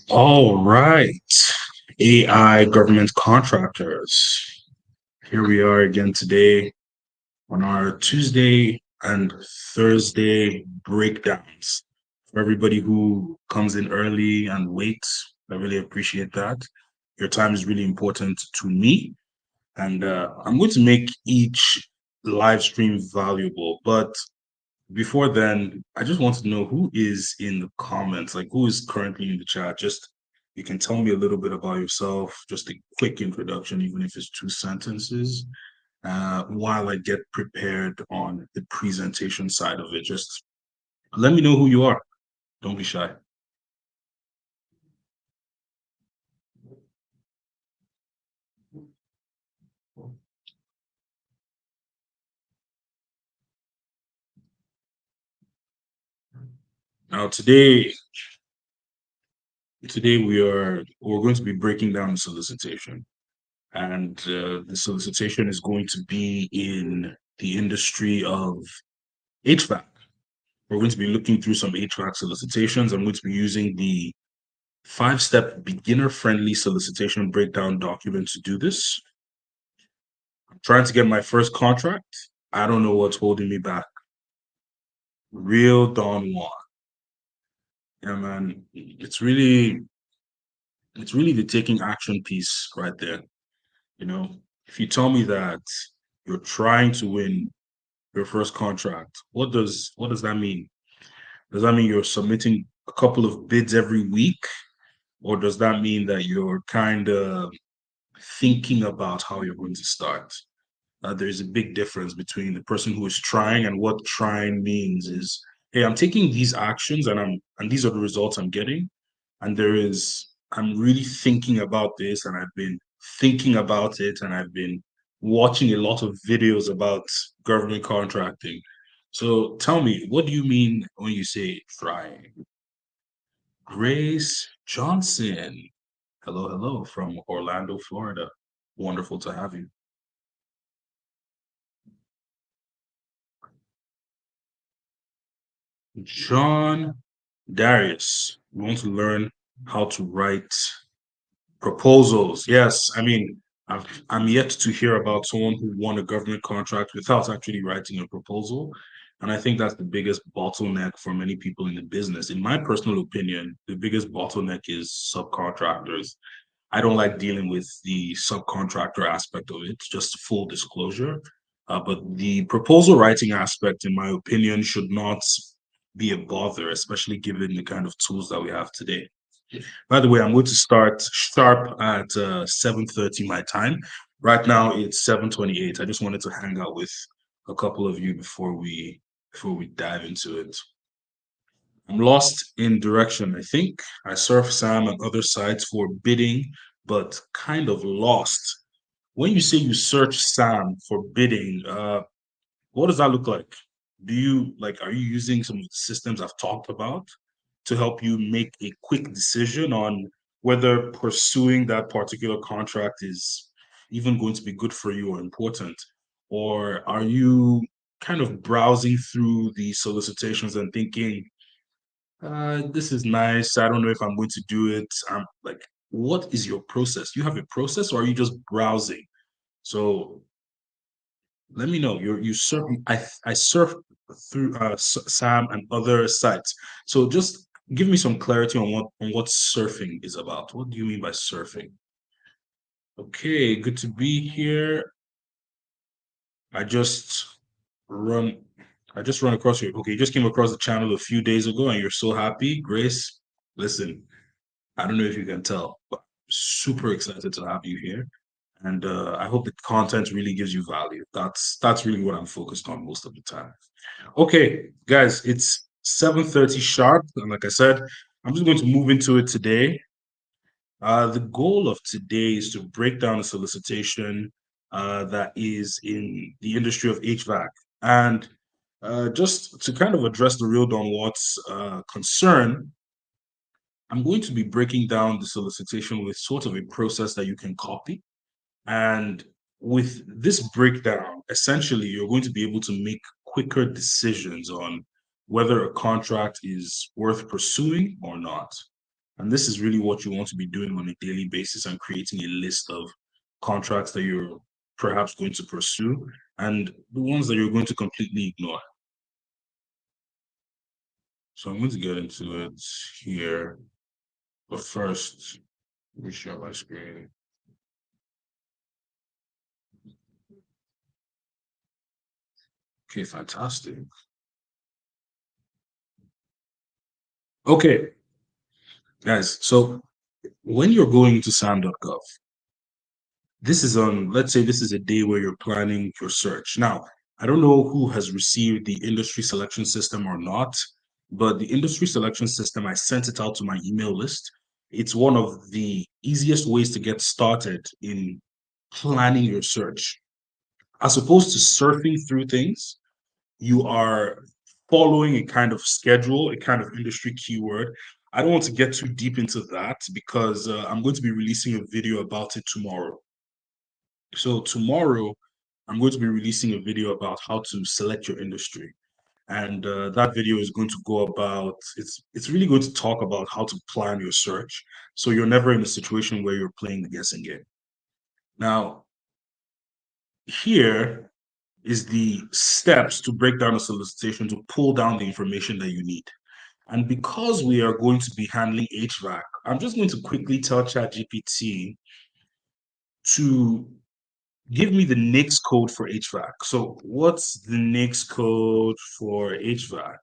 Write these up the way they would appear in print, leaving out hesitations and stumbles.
All right. AI government contractors. Here we are again today on our Tuesday and Thursday breakdowns. For everybody who comes in early and waits, I really appreciate that. Your time is really important to me. And I'm going to make each live stream valuable. But before then, I just want to know who is in the comments, like who is currently in the chat. Just you can tell me a little bit about yourself, just a quick introduction, even if it's 2 sentences, while I get prepared on the presentation side of it. Just let me know who you are. Don't be shy. Now today we're going to be breaking down the solicitation, and the solicitation is going to be in the industry of HVAC. We're going to be looking through some HVAC solicitations. I'm going to be using the 5-step beginner-friendly solicitation breakdown document to do this. I'm trying to get my first contract. I don't know what's holding me back. Real Don Juan. Yeah, man. It's really the taking action piece right there. You know, if you tell me that you're trying to win your first contract, what does that mean? Does that mean you're submitting a couple of bids every week? Or does that mean that you're kind of thinking about how you're going to start? There's a big difference between the person who is trying, and what trying means is, hey, I'm taking these actions and these are the results I'm getting. And I'm really thinking about this, and I've been thinking about it, and I've been watching a lot of videos about government contracting. So tell me, what do you mean when you say trying? Grace Johnson. Hello, hello from Orlando, Florida. Wonderful to have you. John Darius. We want to learn how to write proposals. Yes, I mean, I'm yet to hear about someone who won a government contract without actually writing a proposal. And I think that's the biggest bottleneck for many people in the business. In my personal opinion, the biggest bottleneck is subcontractors. I don't like dealing with the subcontractor aspect of it, just full disclosure. But the proposal writing aspect, in my opinion, should not be a bother, especially given the kind of tools that we have today. By the way, I'm going to start sharp at 7:30 my time. Right now it's 7:28. I just wanted to hang out with a couple of you before we dive into it. I'm lost in direction, I think. I surf Sam and other sites for bidding, but kind of lost. When you say you search Sam for bidding, what does that look like? Are you using some of the systems I've talked about to help you make a quick decision on whether pursuing that particular contract is even going to be good for you or important? Or are you kind of browsing through the solicitations and thinking, this is nice. I don't know if I'm going to do it. I'm like, what is your process? You have a process, or are you just browsing? So let me know. You surf. I surf through Sam and other sites. So just give me some clarity on what surfing is about. What do you mean by surfing? Okay, good to be here. I just run. I just run across your. Okay, you just came across the channel a few days ago, and you're so happy, Grace. Listen, I don't know if you can tell, but super excited to have you here. And I hope the content really gives you value. That's really what I'm focused on most of the time. Okay, guys, it's 7:30 sharp, and like I said, I'm just going to move into it today. The goal of today is to break down a solicitation that is in the industry of HVAC, and just to kind of address the real Don Watts concern, I'm going to be breaking down the solicitation with sort of a process that you can copy. And with this breakdown, essentially, you're going to be able to make quicker decisions on whether a contract is worth pursuing or not. And this is really what you want to be doing on a daily basis and creating a list of contracts that you're perhaps going to pursue and the ones that you're going to completely ignore. So I'm going to get into it here. But first, let me share my screen. Okay, fantastic. Okay, guys. So when you're going to Sam.Gov, this is on, let's say this is a day where you're planning your search. Now, I don't know who has received the industry selection system or not, but the industry selection system, I sent it out to my email list. It's one of the easiest ways to get started in planning your search. As opposed to surfing through things, you are following a kind of schedule, a kind of industry keyword. I don't want to get too deep into that because I'm going to be releasing a video about it tomorrow. So tomorrow, I'm going to be releasing a video about how to select your industry. And that video is going to go about, it's really going to talk about how to plan your search. So you're never in a situation where you're playing the guessing game. Now, here is the steps to break down a solicitation to pull down the information that you need. And because we are going to be handling HVAC, I'm just going to quickly tell ChatGPT to give me the NAICS code for HVAC. So what's the NAICS code for HVAC?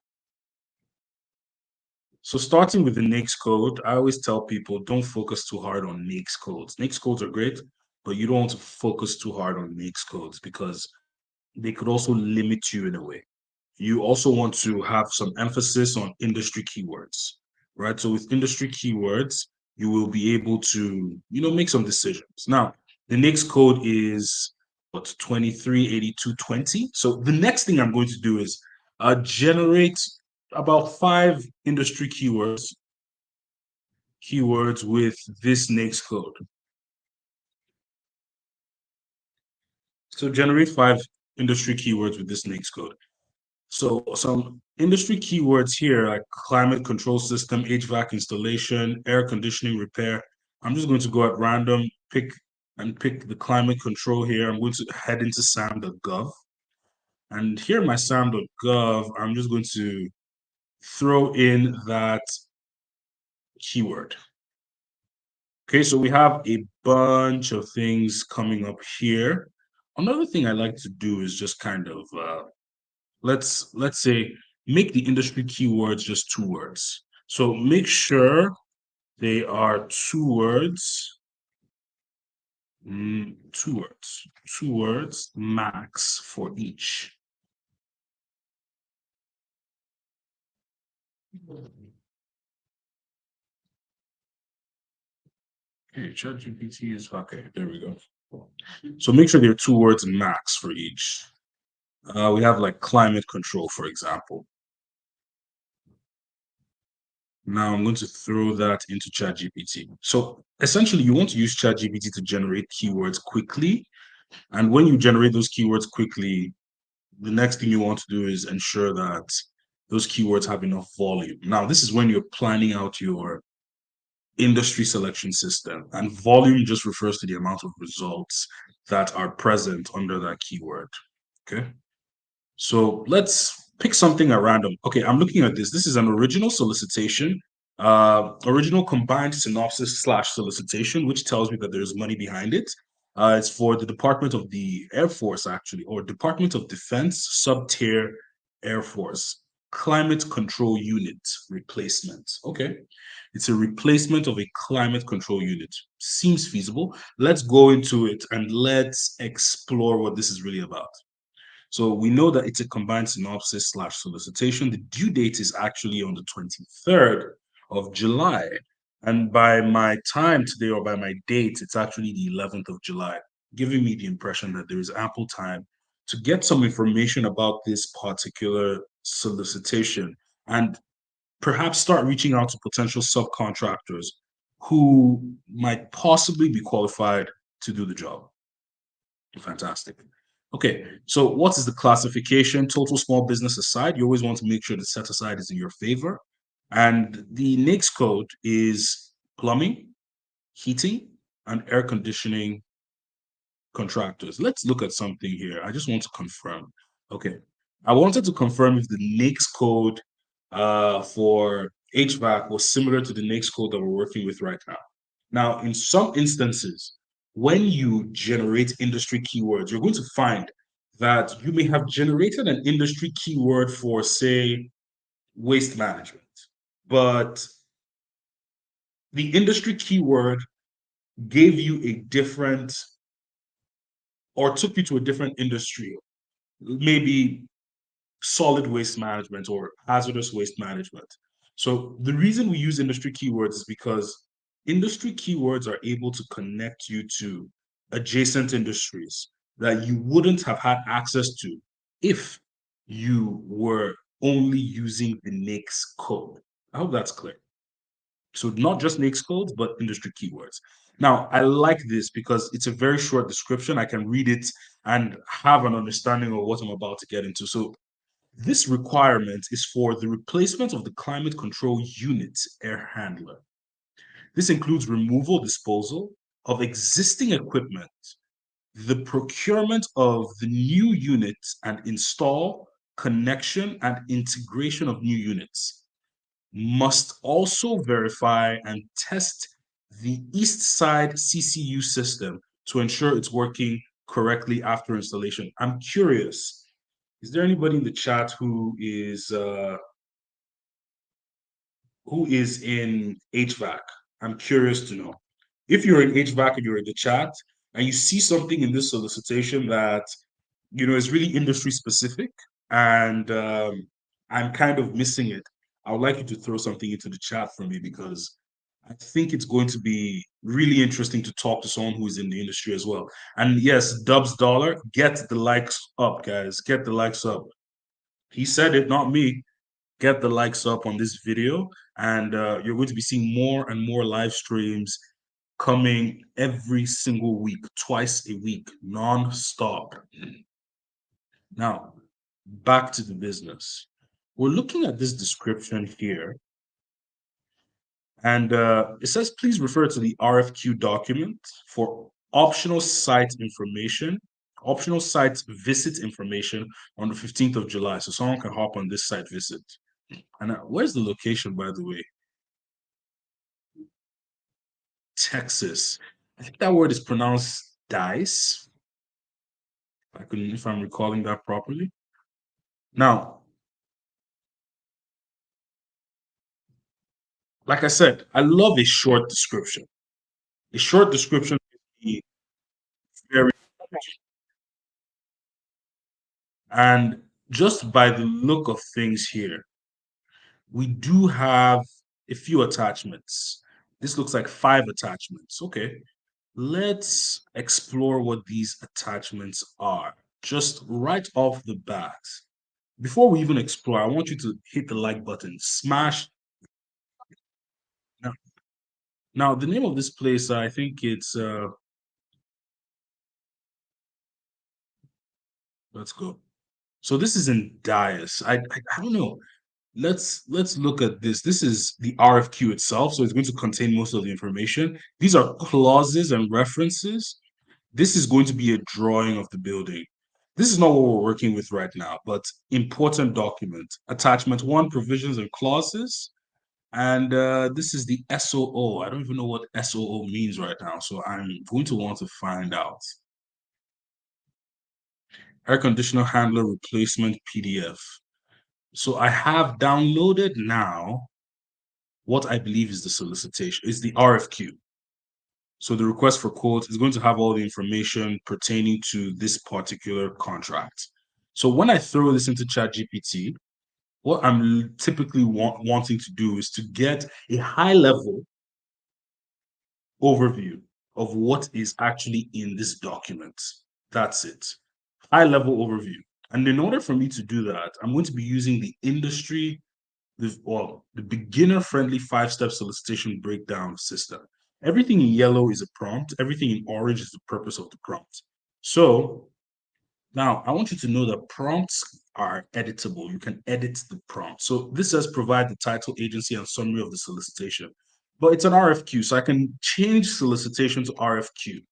So starting with the NAICS code, I always tell people don't focus too hard on NAICS codes. NAICS codes are great, but you don't want to focus too hard on NAICS codes because they could also limit you in a way. You also want to have some emphasis on industry keywords, right? So with industry keywords, you will be able to, make some decisions. Now, the next code is what 238220. So the next thing I'm going to do is generate about 5 industry keywords with this next code. So generate 5 industry keywords with this next code. So some industry keywords here like climate control system, HVAC installation, air conditioning repair. I'm just going to go at random, pick the climate control here. I'm going to head into Sam.Gov. And here in my Sam.Gov, I'm just going to throw in that keyword. Okay, so we have a bunch of things coming up here. Another thing I like to do is just kind of let's say make the industry keywords just 2 words. So make sure they are 2 words, 2 words max for each. Okay, ChatGPT is okay. There we go. So make sure they're 2 words max for each. We have like climate control, for example. Now I'm going to throw that into ChatGPT. So essentially, you want to use ChatGPT to generate keywords quickly. And when you generate those keywords quickly, the next thing you want to do is ensure that those keywords have enough volume. Now, this is when you're planning out your industry selection system, and volume just refers to the amount of results that are present under that keyword. Okay. So let's pick something at random. Okay, I'm looking at this. This is an original solicitation, original combined synopsis / solicitation, which tells me that there's money behind it. It's for the Department of the Air Force, actually, or Department of Defense Sub-Tier Air Force Climate Control Unit replacement. Okay, it's a replacement of a climate control unit. Seems feasible. Let's go into it and let's explore what this is really about. So we know that it's a combined synopsis / solicitation. The due date is actually on the 23rd of July. And by my time today, or by my date, it's actually the 11th of July, giving me the impression that there is ample time to get some information about this particular solicitation and perhaps start reaching out to potential subcontractors who might possibly be qualified to do the job. Fantastic. Okay, so what is the classification? Total small business aside, you always want to make sure the set aside is in your favor. And the NAICS code is plumbing, heating, and air conditioning contractors. Let's look at something here. I just want to confirm. Okay. I wanted to confirm if the NAICS code for HVAC was similar to the NAICS code that we're working with right now. Now, in some instances, when you generate industry keywords, you're going to find that you may have generated an industry keyword for, say, waste management, but the industry keyword gave you a different or took you to a different industry, maybe solid waste management or hazardous waste management. So the reason we use industry keywords is because industry keywords are able to connect you to adjacent industries that you wouldn't have had access to if you were only using the NAICS code. I hope that's clear. So not just NAICS codes, but industry keywords. Now, I like this because it's a very short description. I can read it and have an understanding of what I'm about to get into. So this requirement is for the replacement of the climate control unit air handler. This includes removal, disposal of existing equipment, the procurement of the new units, and install, connection, and integration of new units. Must also verify and test the east side CCU system to ensure it's working correctly after installation. I'm curious, is there anybody in the chat who is in HVAC? I'm curious to know. If you're in HVAC and you're in the chat and you see something in this solicitation that is really industry specific and I'm kind of missing it, I would like you to throw something into the chat for me because I think it's going to be really interesting to talk to someone who is in the industry as well. And yes, Dubs Dollar, get the likes up, guys. Get the likes up. He said it, not me. Get the likes up on this video, and you're going to be seeing more and more live streams coming every single week, twice a week, non-stop. Now, back to the business. We're looking at this description here, and it says, please refer to the RFQ document for optional site visit information on the 15th of July. So someone can hop on this site visit. And where's the location, by the way? Texas. I think that word is pronounced dice. If I'm recalling that properly. Now, like I said, I love a short description. A short description is very, and just by the look of things here, we do have a few attachments. This looks like 5 attachments. Okay, let's explore what these attachments are. Just right off the bat, before we even explore, I want you to hit the like button, smash. Now, now the name of this place, I think it's let's go. So this is in Dias. I don't know. Let's look at this. This is the RFQ itself, so it's going to contain most of the information. These are clauses and references. This is going to be a drawing of the building. This is not what we're working with right now, but important document. Attachment 1, provisions and clauses. And this is the SOO. I don't even know what SOO means right now, so I'm going to want to find out. Air conditioner handler replacement PDF. So I have downloaded now what I believe is the solicitation, is the RFQ. So the request for quote is going to have all the information pertaining to this particular contract. So when I throw this into ChatGPT, what I'm typically wanting to do is to get a high level overview of what is actually in this document. That's it. High level overview. And in order for me to do that, I'm going to be using the the beginner friendly 5-step solicitation breakdown system. Everything in yellow is a prompt. Everything in orange is the purpose of the prompt. So Now, I want you to know that prompts are editable. You can edit the prompt. So this says provide the title, agency, and summary of the solicitation. But it's an RFQ, so I can change solicitation to RFQ.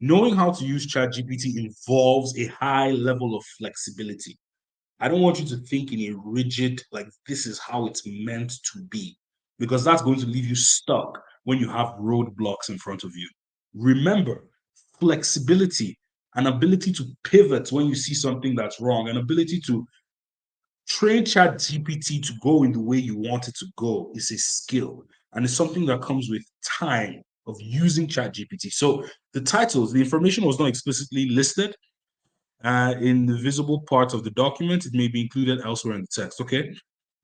Knowing how to use ChatGPT involves a high level of flexibility. I don't want you to think in a rigid, like this is how it's meant to be, because that's going to leave you stuck when you have roadblocks in front of you. Remember, flexibility, an ability to pivot when you see something that's wrong, an ability to train Chat GPT to go in the way you want it to go is a skill. And it's something that comes with time of using Chat GPT. So the titles, the information was not explicitly listed, in the visible part of the document. It may be included elsewhere in the text. Okay.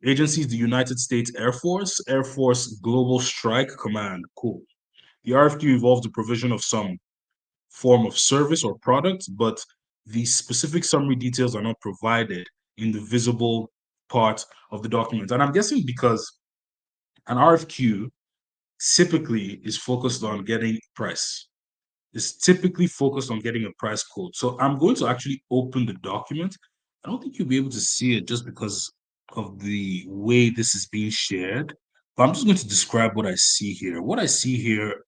Agencies, the United States Air Force Global Strike Command. Cool. The RFQ involves the provision of some form of service or product, but the specific summary details are not provided in the visible part of the document. And I'm guessing because an RFQ typically is focused on getting price, is typically focused on getting a price quote. So I'm going to actually open the document. I don't think you'll be able to see it just because of the way this is being shared, but I'm just going to describe what I see here. What I see here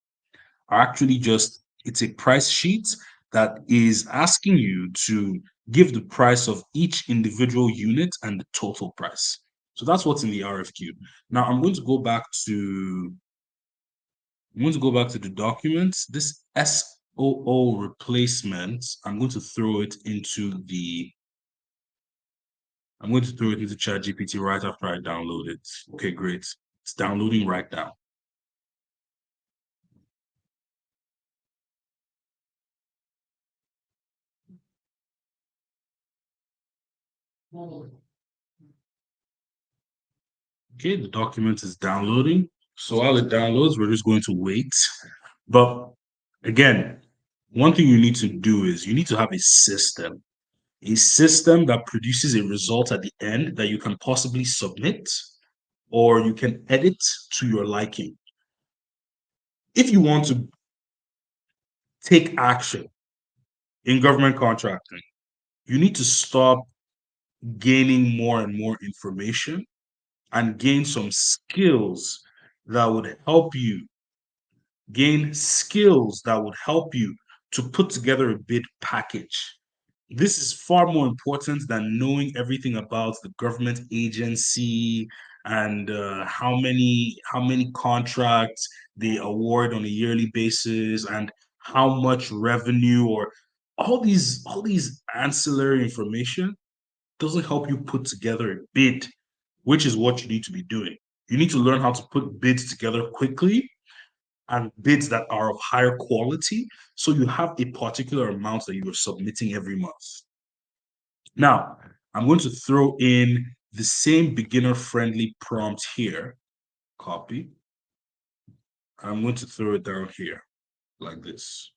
are actually just, it's a price sheet that is asking you to give the price of each individual unit and the total price. So that's what's in the RFQ. Now I'm going to go back to the documents. This SOO replacement, I'm going to throw it into ChatGPT right after I download it. Okay, great. It's downloading right now. Okay, the document is downloading. So while it downloads, we're just going to wait. But again, one thing you need to do is you need to have a system that produces a result at the end that you can possibly submit or you can edit to your liking. If you want to take action in government contracting, you need to stop gaining more and more information and gain some skills that would help you to put together a bid package. This is far more important than knowing everything about the government agency and how many contracts they award on a yearly basis and how much revenue or all these ancillary information doesn't help you put together a bid, which is what you need to be doing. You need to learn how to put bids together quickly and bids that are of higher quality, so you have a particular amount that you are submitting every month. Now, I'm going to throw in the same beginner-friendly prompt here. Copy. I'm going to throw it down here like this.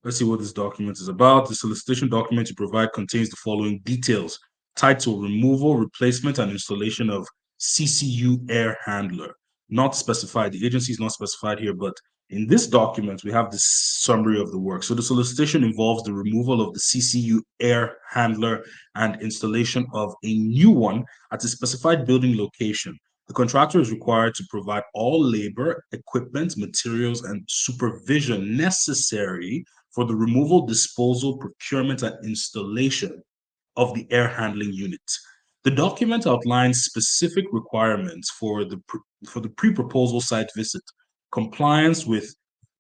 Let's see what this document is about. The solicitation document you provide contains the following details: title, removal, replacement, and installation of CCU air handler. Not specified. The agency is not specified here, but in this document, we have the summary of the work. So the solicitation involves the removal of the CCU air handler and installation of a new one at a specified building location. The contractor is required to provide all labor, equipment, materials, and supervision necessary for the removal, disposal, procurement, and installation of the air handling unit. The document outlines specific requirements for the pre-proposal site visit, compliance with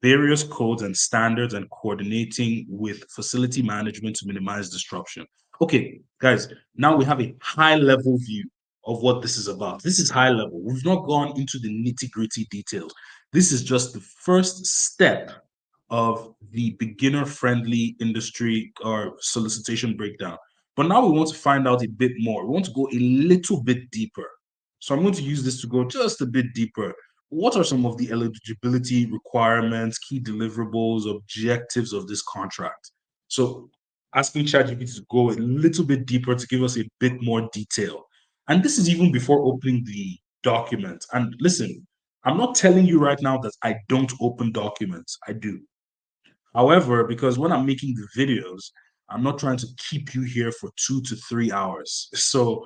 various codes and standards, and coordinating with facility management to minimize disruption. Okay, guys, now we have a high-level view of what this is about. This is high level. We've not gone into the nitty-gritty details. This is just the first step of the beginner-friendly industry or solicitation breakdown. But now we want to find out a bit more. We want to go a little bit deeper. So I'm going to use this to go just a bit deeper. What are some of the eligibility requirements, key deliverables, objectives of this contract? So asking ChatGPT to go a little bit deeper to give us a bit more detail. And this is even before opening the document. And listen, I'm not telling you right now that I don't open documents. I do. However, because when I'm making the videos, I'm not trying to keep you here for 2 to 3 hours. So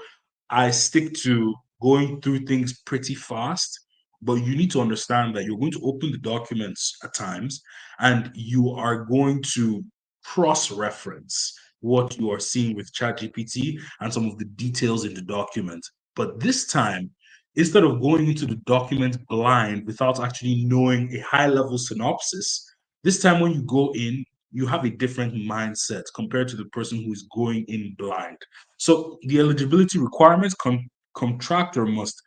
I stick to going through things pretty fast. But you need to understand that you're going to open the documents at times and you are going to cross reference what you are seeing with ChatGPT and some of the details in the document. But this time, instead of going into the document blind without actually knowing a high level synopsis, this time when you go in, you have a different mindset compared to the person who is going in blind. So the eligibility requirements, contractor must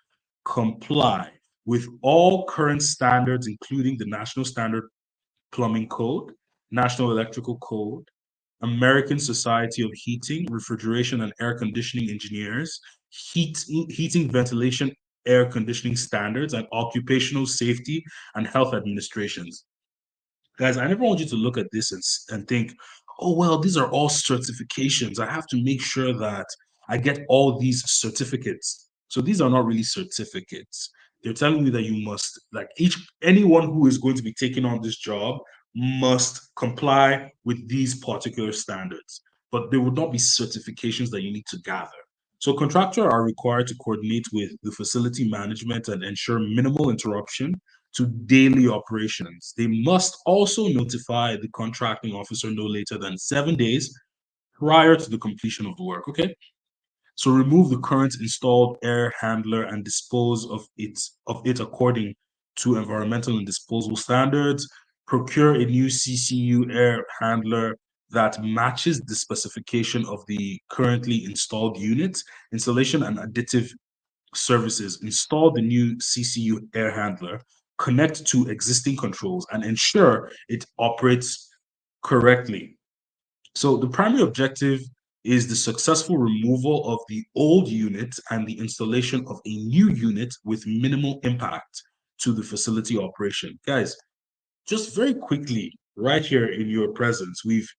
comply with all current standards, including the National Standard Plumbing Code, National Electrical Code, American Society of Heating, Refrigeration, and Air Conditioning Engineers, heating, ventilation, air conditioning standards, and occupational safety and health administrations. Guys, I never want you to look at this and think, oh, well, these are all certifications. I have to make sure that I get all these certificates. So these are not really certificates. They're telling you that you must, like anyone who is going to be taking on this job must comply with these particular standards. But there would not be certifications that you need to gather. So contractors are required to coordinate with the facility management and ensure minimal interruption to daily operations. They must also notify the contracting officer no later than 7 days prior to the completion of the work. Okay. So remove the current installed air handler and dispose of it according to environmental and disposal standards. Procure a new CCU air handler that matches the specification of the currently installed unit. Installation and additive services. Install the new CCU air handler, connect to existing controls, and ensure it operates correctly. So the primary objective is the successful removal of the old unit and the installation of a new unit with minimal impact to the facility operation. Guys, just very quickly, right here in your presence, we've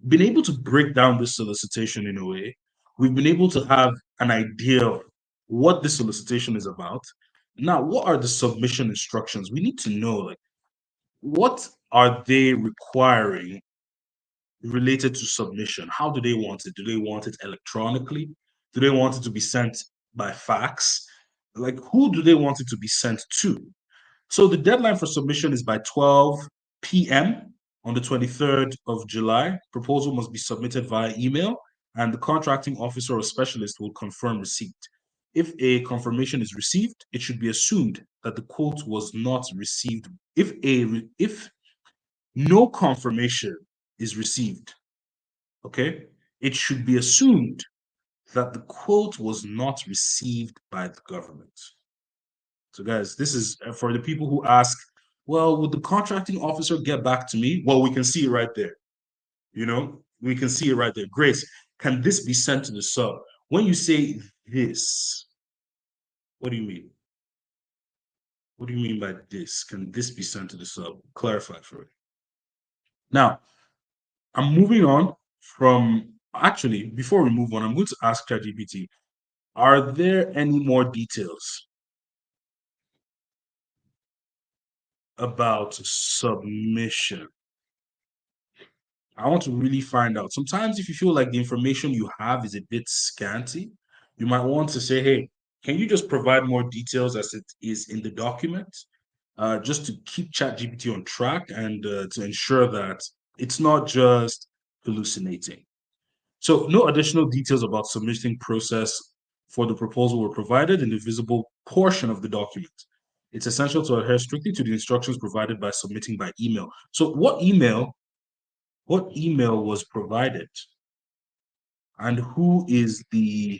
been able to break down this solicitation in a way. We've been able to have an idea of what this solicitation is about. Now, what are the submission instructions? We need to know, like, what are they requiring related to submission? How do they want it? Do they want it electronically? Do they want it to be sent by fax? Like, who do they want it to be sent to? So the deadline for submission is by 12 p.m. on the 23rd of July. Proposal must be submitted via email, and the contracting officer or specialist will confirm receipt. If a confirmation is received, it should be assumed that the quote was not received. If no confirmation is received, okay, it should be assumed that the quote was not received by the government. So, guys, this is for the people who ask, well, would the contracting officer get back to me? Well, we can see it right there. We can see it right there. Grace, can this be sent to the sub? When you say this, what do you mean? What do you mean by this? Can this be sent to the sub? Clarify for me. Now, I'm moving on from actually, before we move on, I'm going to ask ChatGPT, are there any more details about submission? I want to really find out. Sometimes, if you feel like the information you have is a bit scanty, you might want to say, hey, can you just provide more details as it is in the document? Just to keep ChatGPT on track and to ensure that it's not just hallucinating. So, no additional details about submitting process for the proposal were provided in the visible portion of the document. It's essential to adhere strictly to the instructions provided by submitting by email. So, what email was provided, and who is the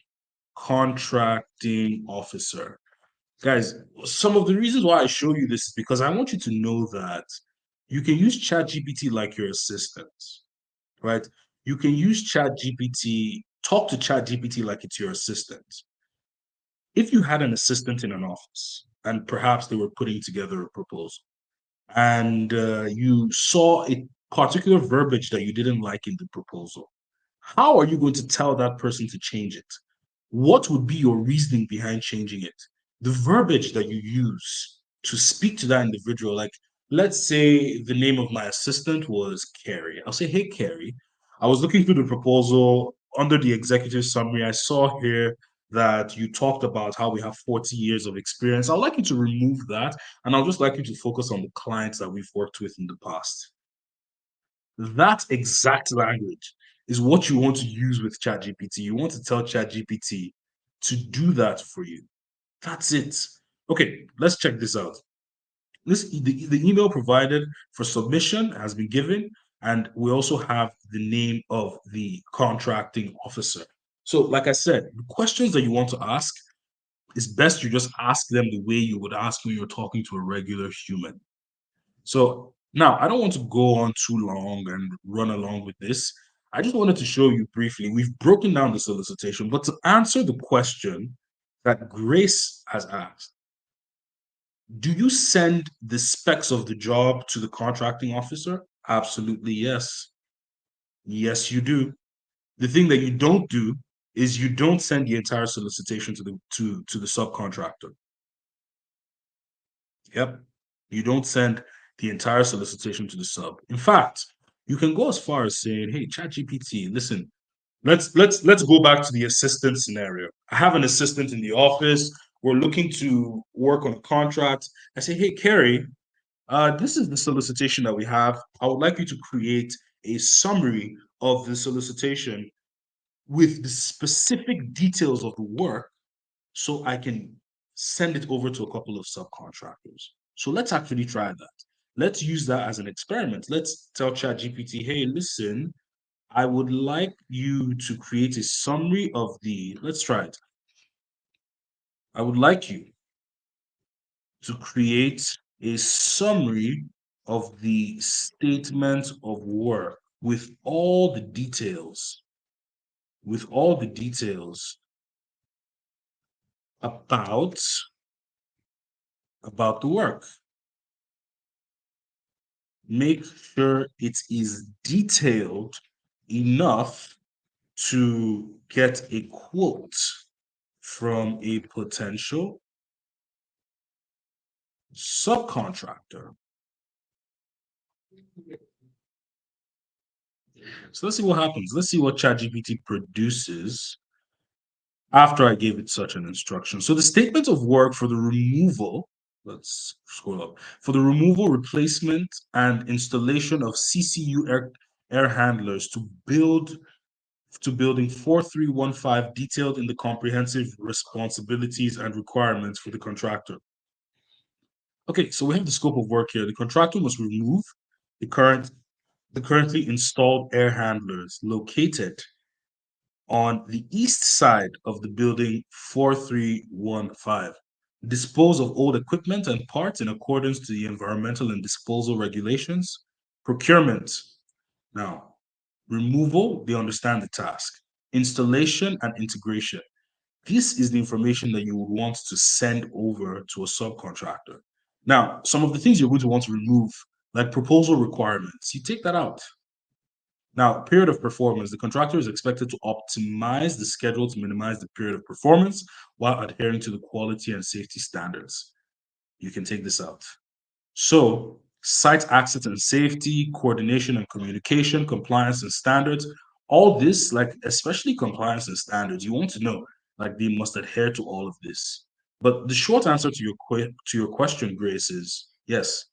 contracting officer? Guys, some of the reasons why I show you this is because I want you to know that you can use ChatGPT like your assistant, right? You can use ChatGPT, talk to ChatGPT like it's your assistant. If you had an assistant in an office and perhaps they were putting together a proposal, and you saw a particular verbiage that you didn't like in the proposal, how are you going to tell that person to change it? What would be your reasoning behind changing it? The verbiage that you use to speak to that individual, like, let's say the name of my assistant was Carrie. I'll say, hey, Carrie, I was looking through the proposal under the executive summary. I saw here that you talked about how we have 40 years of experience. I'd like you to remove that, and I'll just like you to focus on the clients that we've worked with in the past. That exact language is what you want to use with ChatGPT. You want to tell ChatGPT to do that for you. That's it. Okay, let's check this out. The email provided for submission has been given, and we also have the name of the contracting officer. So, like I said, the questions that you want to ask, it's best you just ask them the way you would ask when you're talking to a regular human. So now I don't want to go on too long and run along with this. I just wanted to show you briefly. We've broken down the solicitation, but to answer the question that Grace has asked, do you send the specs of the job to the contracting officer? Absolutely, yes. Yes, you do. The thing that you don't do is you don't send the entire solicitation to the subcontractor. Yep. You don't send the entire solicitation to the sub. In fact, you can go as far as saying, hey, ChatGPT, listen, let's go back to the assistant scenario. I have an assistant in the office. We're looking to work on a contract. I say, hey, Carrie, this is the solicitation that we have. I would like you to create a summary of the solicitation with the specific details of the work so I can send it over to a couple of subcontractors. So let's actually try that. Let's use that as an experiment. Let's tell ChatGPT, hey, listen, I would like you to create a summary of let's try it. I would like you to create a summary of the statement of work with all the details about the work. Make sure it is detailed enough to get a quote from a potential subcontractor. So let's see what happens. Let's see what ChatGPT produces after I gave it such an instruction. So the statement of work for the removal, let's scroll up, for the removal, replacement, and installation of CCU air handlers to building 4315 detailed in the comprehensive responsibilities and requirements for the contractor. Okay, so we have the scope of work here. The contractor must remove the currently installed air handlers located on the east side of the building 4315. Dispose of old equipment and parts in accordance to the environmental and disposal regulations. Procurement. Now, removal, they understand the task. Installation and integration. This is the information that you would want to send over to a subcontractor. Now, some of the things you're going to want to remove, like proposal requirements, you take that out. Now, period of performance. The contractor is expected to optimize the schedule to minimize the period of performance while adhering to the quality and safety standards. You can take this out. So, site access and safety, coordination and communication, compliance and standards, all this, like especially compliance and standards, you want to know, like they must adhere to all of this. But the short answer to your question, Grace, is yes.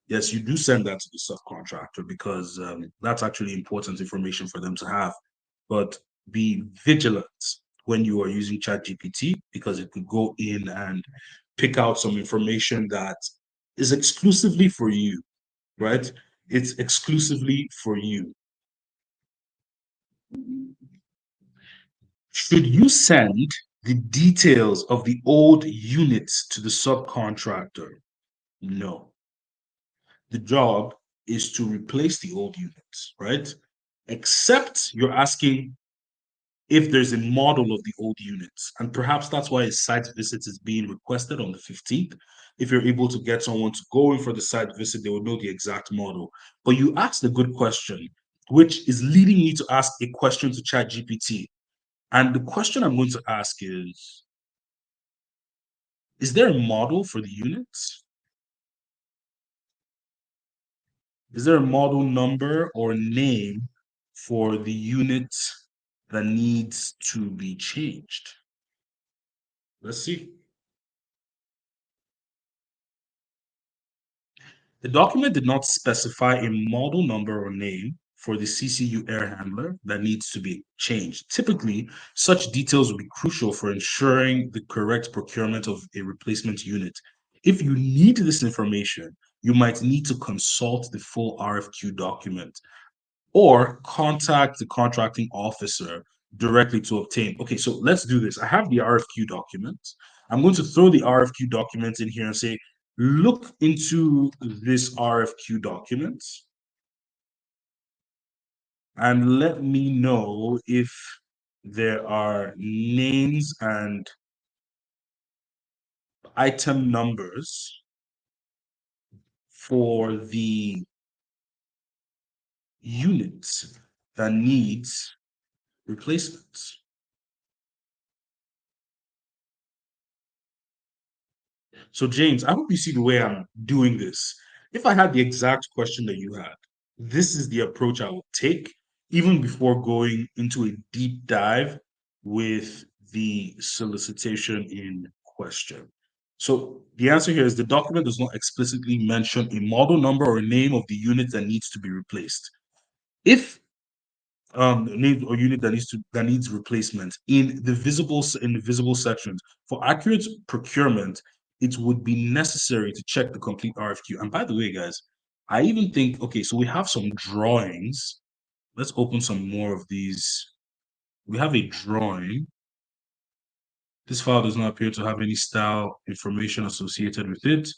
Yes, you do send that to the subcontractor because that's actually important information for them to have. But be vigilant when you are using ChatGPT because it could go in and pick out some information that is exclusively for you, right? It's exclusively for you. Should you send the details of the old units to the subcontractor? No. The job is to replace the old units, right? Except you're asking if there's a model of the old units. And perhaps that's why a site visit is being requested on the 15th. If you're able to get someone to go in for the site visit, they will know the exact model. But you asked a good question, which is leading me to ask a question to ChatGPT. And the question I'm going to ask is there a model for the units? Is there a model number or name for the unit that needs to be changed? Let's see. The document did not specify a model number or name for the CCU air handler that needs to be changed. Typically, such details will be crucial for ensuring the correct procurement of a replacement unit. If you need this information, you might need to consult the full RFQ document or contact the contracting officer directly to obtain. Okay, so let's do this. I have the RFQ document. I'm going to throw the RFQ document in here and say, look into this RFQ document and let me know if there are names and item numbers for the units that needs replacements. So, James, I hope you see the way I'm doing this. If I had the exact question that you had, this is the approach I would take, even before going into a deep dive with the solicitation in question. So, the answer here is the document does not explicitly mention a model number or a name of the unit that needs to be replaced. If need or unit that needs replacement in the visible sections. For accurate procurement, it would be necessary to check the complete RFQ. And by the way, guys, I even think okay, so we have some drawings. Let's open some more of these. We have a drawing. This file does not appear to have any style information associated with it.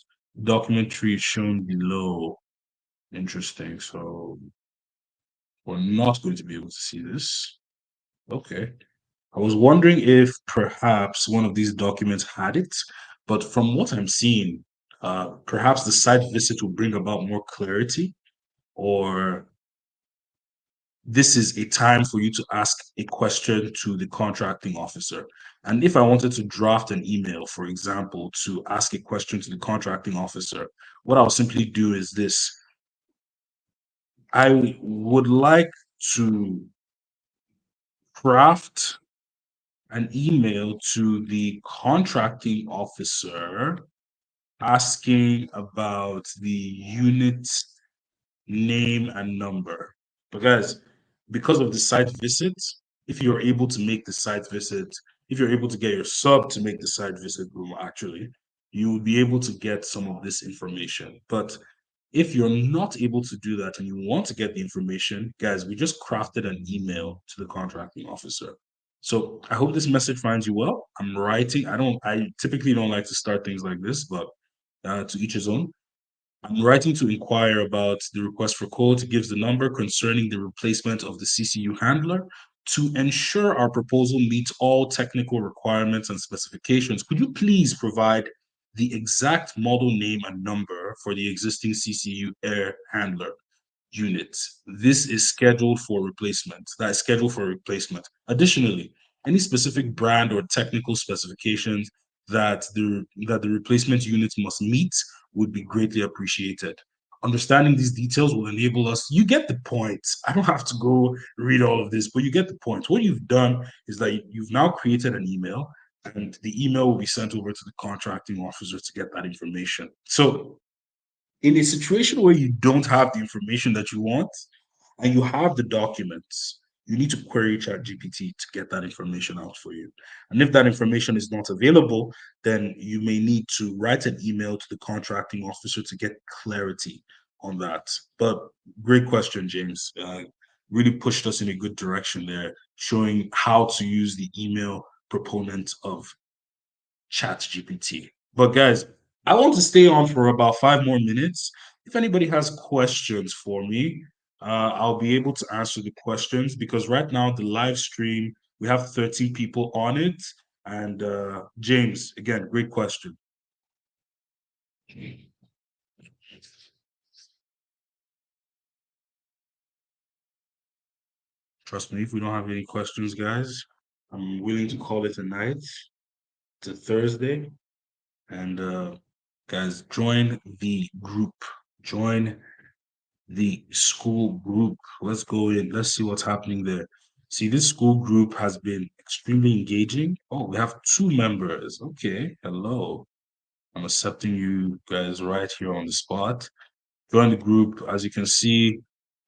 Document tree is shown below. Interesting. So we're not going to be able to see this. Okay. I was wondering if perhaps one of these documents had it, but from what I'm seeing, perhaps the site visit will bring about more clarity, or this is a time for you to ask a question to the contracting officer. And if I wanted to draft an email, for example, to ask a question to the contracting officer, what I'll simply do is this. I would like to craft an email to the contracting officer asking about the unit name and number. Because of the site visit, if you're able to make the site visit, if you're able to get your sub to make the site visit room, actually, you will be able to get some of this information. But if you're not able to do that and you want to get the information, guys, we just crafted an email to the contracting officer. So I hope this message finds you well. I'm writing. I typically don't like to start things like this, but to each his own. I'm writing to inquire about the request for quote. It gives the number concerning the replacement of the CCU handler. To ensure our proposal meets all technical requirements and specifications, could you please provide the exact model name and number for the existing CCU air handler unit? This is scheduled for replacement. That is scheduled for replacement. Additionally, any specific brand or technical specifications that the replacement unit must meet would be greatly appreciated. Understanding these details will enable us. You get the point. I don't have to go read all of this, but you get the point. What you've done is that you've now created an email, and the email will be sent over to the contracting officer to get that information. So in a situation where you don't have the information that you want and you have the documents, you need to query ChatGPT to get that information out for you. And if that information is not available, then you may need to write an email to the contracting officer to get clarity on that. But great question, James. Really pushed us in a good direction there, showing how to use the email proponent of ChatGPT. But guys, I want to stay on for about 5 more minutes. If anybody has questions for me, I'll be able to answer the questions because right now the live stream we have 13 people on it. And James, again, great question. Trust me, if we don't have any questions, guys, I'm willing to call it a night. It's a Thursday, and guys, join the group. Join the school group. Let's go in. Let's see what's happening there. See, this school group has been extremely engaging. Oh, we have two members. Okay, hello. I'm accepting you guys right here on the spot. Join the group. As you can see,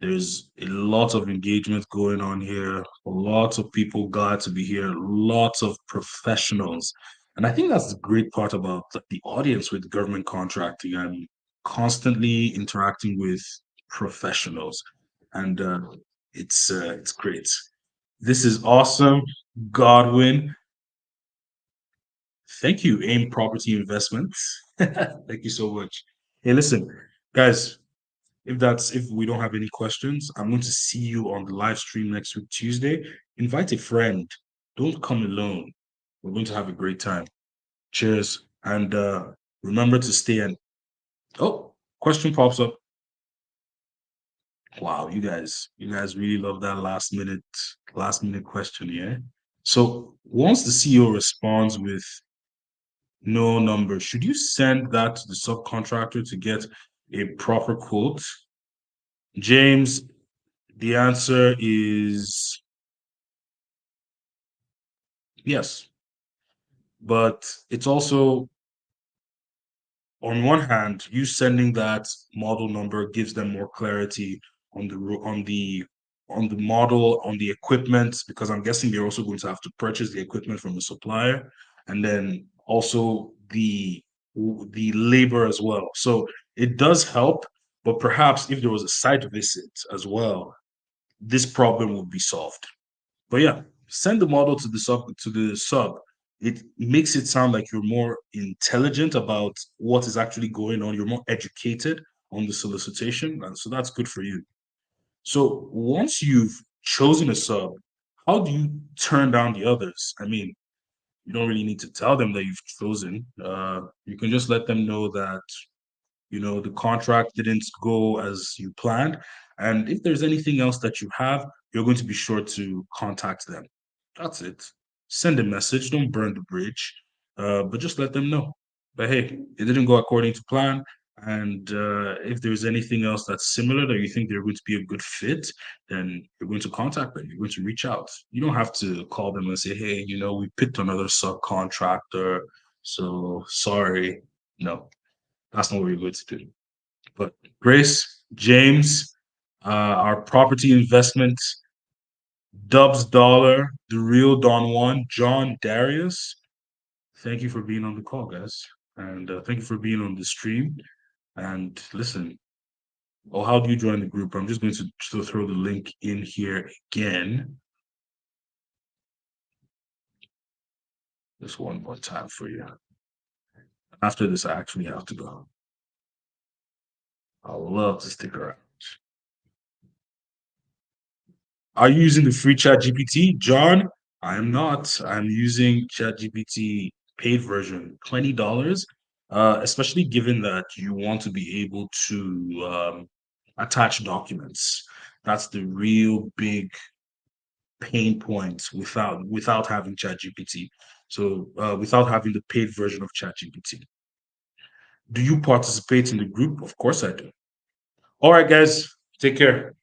there's a lot of engagement going on here. Lots of people glad to be here. Lots of professionals. And I think that's the great part about the audience with government contracting. I'm constantly interacting with professionals, and it's great. This is awesome, Godwin. Thank you, AIM Property Investments. Thank you so much. Hey, listen, guys, if we don't have any questions, I'm going to see you on the live stream next week, Tuesday. Invite a friend. Don't come alone. We're going to have a great time. Cheers. And remember to stay in. Oh, question pops up. Wow, you guys really love that last minute question, yeah? So once the CEO responds with no number, should you send that to the subcontractor to get a proper quote? James, the answer is yes. But it's also, on one hand, you sending that model number gives them more clarity on the model, on the equipment, because I'm guessing they're also going to have to purchase the equipment from the supplier, and then also the labor as well. So it does help, but perhaps if there was a site visit as well, this problem would be solved. But yeah, send the model to the sub. It makes it sound like you're more intelligent about what is actually going on. You're more educated on the solicitation, and so that's good for you. So once you've chosen a sub, how do you turn down the others? I mean, you don't really need to tell them that you've chosen. You can just let them know that the contract didn't go as you planned. And if there's anything else that you have, you're going to be sure to contact them. That's it. Send a message. Don't burn the bridge, but just let them know. But hey, it didn't go according to plan. And if there's anything else that's similar that you think they're going to be a good fit, then you're going to contact them. You're going to reach out. You don't have to call them and say, hey, we picked another subcontractor. So sorry. No, that's not what you're going to do. But Grace, James, our property investment, Dubs Dollar, the real Don Juan, John Darius. Thank you for being on the call, guys. And thank you for being on the stream. And listen, oh, how do you join the group? I'm just going to throw the link in here again. Just one more time for you. After this, I actually have to go. I love to stick around. Are you using the free chat GPT? John, I am not. I'm using chat GPT paid version, $20. Especially given that you want to be able to attach documents. That's the real big pain point without having chat GPT. So without having the paid version of chat GPT. Do you participate in the group? Of course I do. All right, guys, take care.